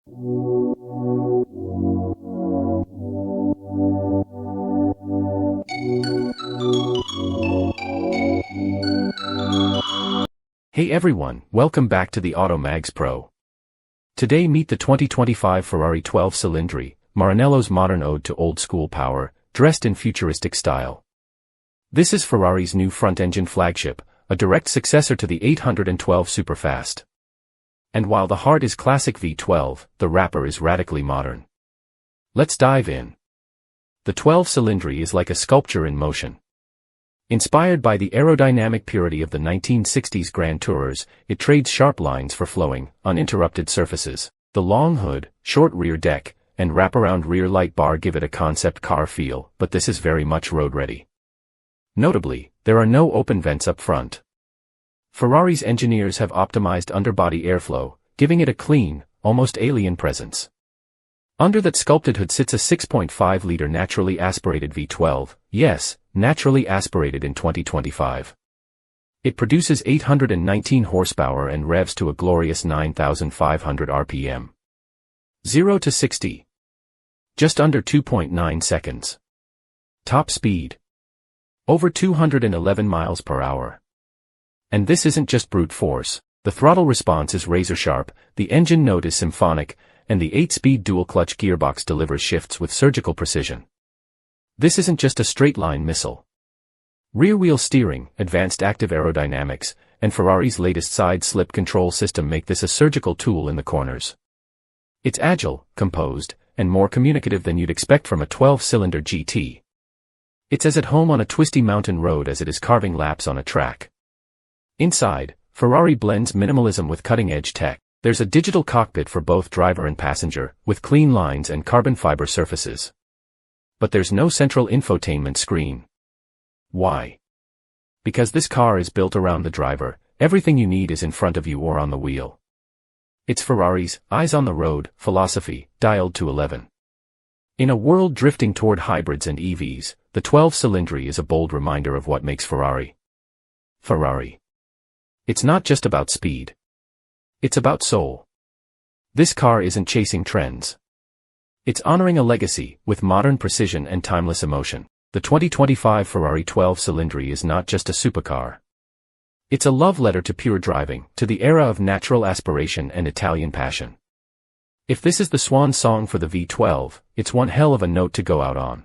Hey everyone, welcome back to the Auto Mags Pro. Today meet the 2025 Ferrari 12Cilindri, Maranello's modern ode to old-school power, dressed in futuristic style. This is Ferrari's new front-engine flagship, a direct successor to the 812 Superfast. And while the heart is classic V12, the wrapper is radically modern. Let's dive in. The 12Cilindri is like a sculpture in motion. Inspired by the aerodynamic purity of the 1960s Grand Tourers, it trades sharp lines for flowing, uninterrupted surfaces. The long hood, short rear deck, and wraparound rear light bar give it a concept car feel, but this is very much road-ready. Notably, there are no open vents up front. Ferrari's engineers have optimized underbody airflow, giving it a clean, almost alien presence. Under that sculpted hood sits a 6.5-liter naturally aspirated V12, yes, naturally aspirated in 2025. It produces 819 horsepower and revs to a glorious 9,500 RPM. 0 to 60. Just under 2.9 seconds. Top speed. Over 211 miles per hour. And this isn't just brute force. The throttle response is razor-sharp, the engine note is symphonic, and the 8-speed dual-clutch gearbox delivers shifts with surgical precision. This isn't just a straight-line missile. Rear-wheel steering, advanced active aerodynamics, and Ferrari's latest side-slip control system make this a surgical tool in the corners. It's agile, composed, and more communicative than you'd expect from a 12-cylinder GT. It's as at home on a twisty mountain road as it is carving laps on a track. Inside, Ferrari blends minimalism with cutting-edge tech. There's a digital cockpit for both driver and passenger, with clean lines and carbon fiber surfaces. But there's no central infotainment screen. Why? Because this car is built around the driver, everything you need is in front of you or on the wheel. It's Ferrari's eyes on the road philosophy, dialed to 11. In a world drifting toward hybrids and EVs, the 12Cilindri is a bold reminder of what makes Ferrari. Ferrari. It's not just about speed. It's about soul. This car isn't chasing trends. It's honoring a legacy, with modern precision and timeless emotion. The 2025 Ferrari 12Cilindri is not just a supercar. It's a love letter to pure driving, to the era of natural aspiration and Italian passion. If this is the swan song for the V12, it's one hell of a note to go out on.